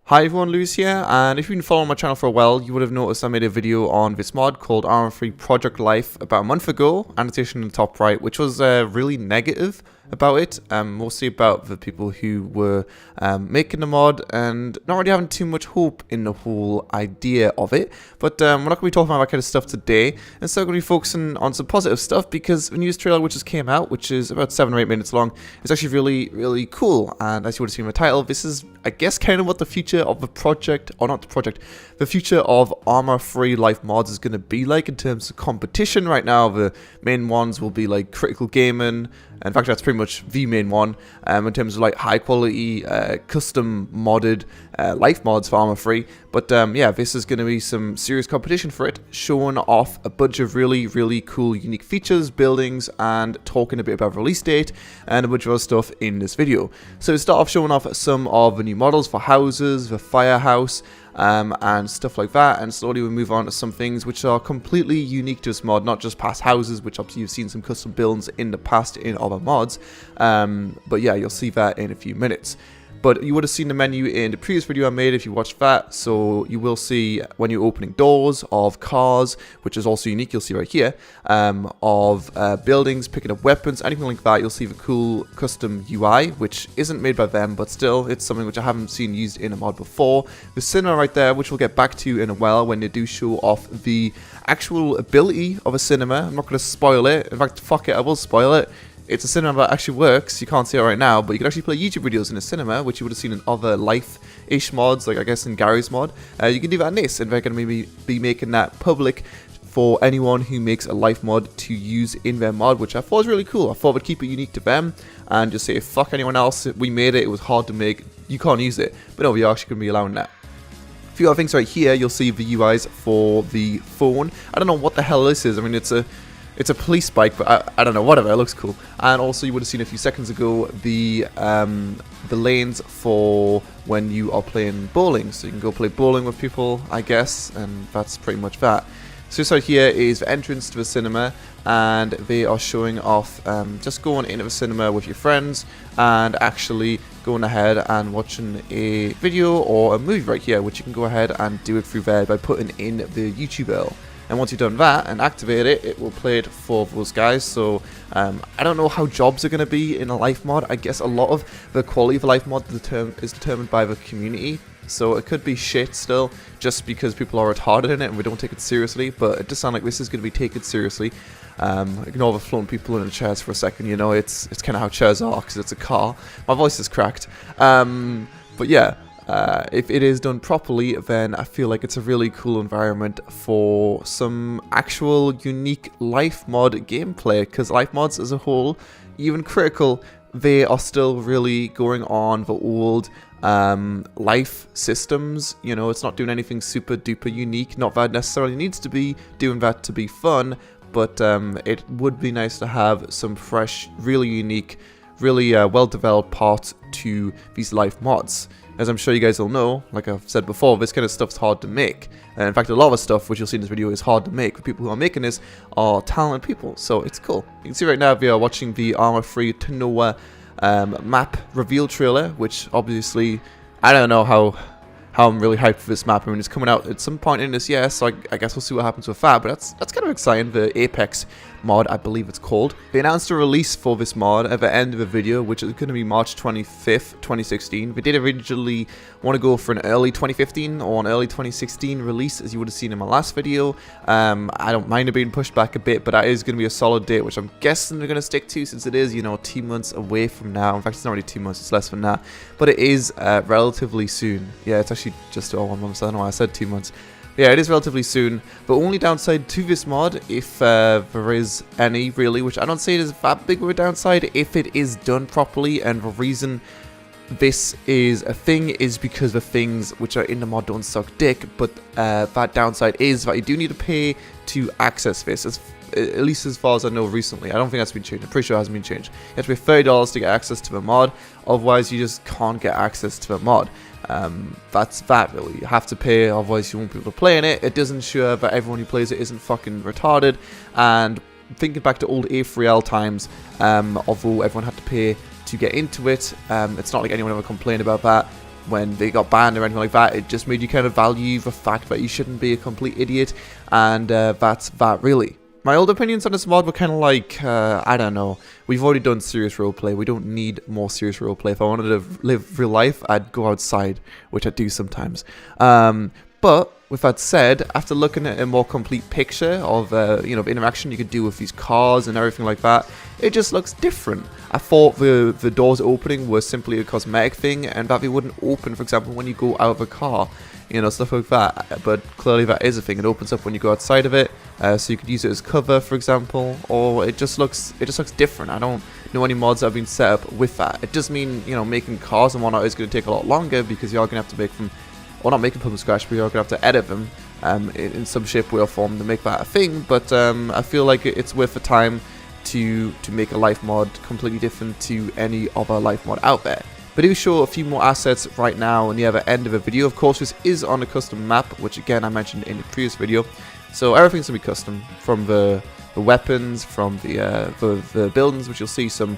Hi everyone, Lewis here, and if you've been following my channel for a while, you would have noticed I made a video on this mod called ARMA Free Project Life about a month ago, annotation in the top right, which was really negative about it, mostly about the people who were making the mod and not really having too much hope in the whole idea of it. But we're not going to be talking about that kind of stuff today. Instead, we're going to be focusing on some positive stuff because the news trailer which just came out, which is about 7 or 8 minutes long, is actually really cool. And as you would have seen in the title, this is, I guess, kind of what the future of the project, or not the project, the future of ARMA Free Life mods is going to be like in terms of competition. Right now, the main ones will be like critical gaming. In fact, that's pretty much the main one in terms of like high quality, custom modded life mods for ARMA Free. But yeah, this is going to be some serious competition for it, showing off a bunch of really cool, unique features, buildings, and talking a bit about release date and a bunch of other stuff in this video. So we start off showing off some of the new models for houses, the firehouse, and stuff like that, and slowly we move on to some things which are completely unique to this mod, not just past houses, which obviously you've seen some custom builds in the past in other mods, but yeah, you'll see that in a few minutes. But you would have seen the menu in the previous video I made if you watched that, so you will see when you're opening doors of cars, which is also unique, you'll see right here, of buildings, picking up weapons, anything like that. You'll see the cool custom UI, which isn't made by them, but still, it's something which I haven't seen used in a mod before. The cinema right there, which we'll get back to in a while when they do show off the actual ability of a cinema. I'm not going to spoil it. In fact, fuck it, I will spoil it. It's a cinema that actually works. You can't see it right now, but you can actually play YouTube videos in a cinema, which you would have seen in other life-ish mods, like I guess in Gary's mod. You can do that in this, and they're going to maybe be making that public for anyone who makes a life mod to use in their mod, which I thought was really cool. I thought we'd keep it unique to them and just say, fuck anyone else. We made it. It was hard to make. You can't use it. But no, we are actually going to be allowing that. A few other things right here. You'll see the UIs for the phone. I don't know what the hell this is. I mean, it's a police bike, but I don't know, whatever, it looks cool. And also you would have seen a few seconds ago the lanes for when you are playing bowling. So you can go play bowling with people, I guess, and that's pretty much that. So this right here is the entrance to the cinema, and they are showing off just going into the cinema with your friends and actually going ahead and watching a video or a movie right here, which you can go ahead and do it through there by putting in the YouTube URL. And once you've done that and activate it, it will play it for those guys. So I don't know how jobs are going to be in a life mod. I guess a lot of the quality of a life mod is determined by the community. So it could be shit still, just because people are retarded in it and we don't take it seriously. But it does sound like this is going to be taken seriously. Ignore the floating people in the chairs for a second. You know, it's kind of how chairs are because it's a car. My voice is cracked. But yeah. If it is done properly, then I feel like it's a really cool environment for some actual unique life mod gameplay, because life mods as a whole, even critical, they are still really going on the old life systems. You know, it's not doing anything super duper unique, not that it necessarily needs to be doing that to be fun, but it would be nice to have some fresh, really unique, really well developed parts to these life mods. As I'm sure you guys all know, like I've said before, this kind of stuff's hard to make. In fact, a lot of stuff which you'll see in this video is hard to make. The people who are making this are talented people, so it's cool. You can see right now we are watching the ARMA Free Tanoa map reveal trailer, which obviously, I don't know how I'm really hyped for this map. I mean, it's coming out at some point in this year, so I guess we'll see what happens with that. But that's kind of exciting. The Apex mod, I believe it's called. They announced a release for this mod at the end of the video, which is going to be March 25th, 2016. They did originally want to go for an early 2015 or an early 2016 release, as you would have seen in my last video. I don't mind it being pushed back a bit, but that is going to be a solid date, which I'm guessing they're going to stick to, since it is, you know, 2 months away from now. In fact, it's not really 2 months, it's less than that. But it is relatively soon. Yeah, it's actually just 1 month. I don't know why I said 2 months. Yeah, it is relatively soon, but only downside to this mod, if there is any, really, which I don't say it is that big of a downside, if it is done properly. And the reason this is a thing is because the things which are in the mod don't suck dick, but that downside is that you do need to pay to access this, at least as far as I know recently. I don't think that's been changed. I'm pretty sure it hasn't been changed. You have to pay $30 to get access to the mod, otherwise you just can't get access to the mod. That's that, really. You have to pay, otherwise you won't be able to play in it. It does ensure that everyone who plays it isn't fucking retarded. And thinking back to old A3L times, although everyone had to pay to get into it, it's not like anyone ever complained about that. when they got banned or anything like that. It just made you kind of value the fact that you shouldn't be a complete idiot, and that's that really. My old opinions on this mod were kind of like, I don't know, we've already done serious roleplay, we don't need more serious roleplay. If I wanted to live real life, I'd go outside, which I do sometimes. But with that said, after looking at a more complete picture of you know, the interaction you could do with these cars and everything like that, it just looks different. I thought the doors opening was simply a cosmetic thing, and that they wouldn't open, for example, when you go out of a car, you know, stuff like that. But clearly that is a thing. It opens up when you go outside of it, so you could use it as cover, for example, or it just looks different. I don't know any mods that have been set up with that. It does mean, you know, making cars and whatnot is going to take a lot longer, because you're going to have to make them, or not make them from scratch, but you're going to have to edit them in some shape, way, or form to make that a thing. But I feel like it's worth the time to make a life mod completely different to any other life mod out there. But do show a few more assets right now in the other end of the video. Of course, this is on a custom map, which again I mentioned in the previous video. So everything's gonna be custom, from the weapons, from the buildings, which you'll see some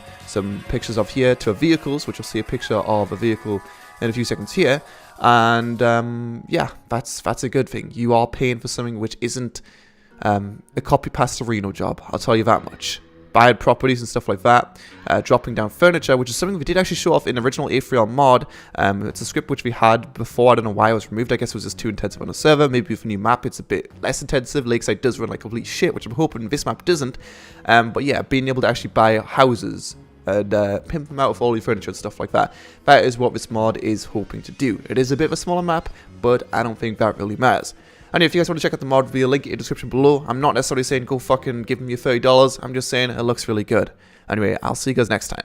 pictures of here, to vehicles, which you'll see a picture of a vehicle in a few seconds here. And yeah, that's a good thing. You are paying for something which isn't a copy pasta Reno job, I'll tell you that much. Buying properties and stuff like that, dropping down furniture, which is something we did actually show off in the original A3R mod. It's a script which we had before. I don't know why it was removed. I guess it was just too intensive on the server. Maybe with a new map it's a bit less intensive. Lakeside does run like complete shit, which I'm hoping this map doesn't. But yeah, being able to actually buy houses and pimp them out with all your furniture and stuff like that, that is what this mod is hoping to do. It is a bit of a smaller map, but I don't think that really matters. And if you guys want to check out the mod, via link in the description below. I'm not necessarily saying go fucking give me your $30. I'm just saying it looks really good. Anyway, I'll see you guys next time.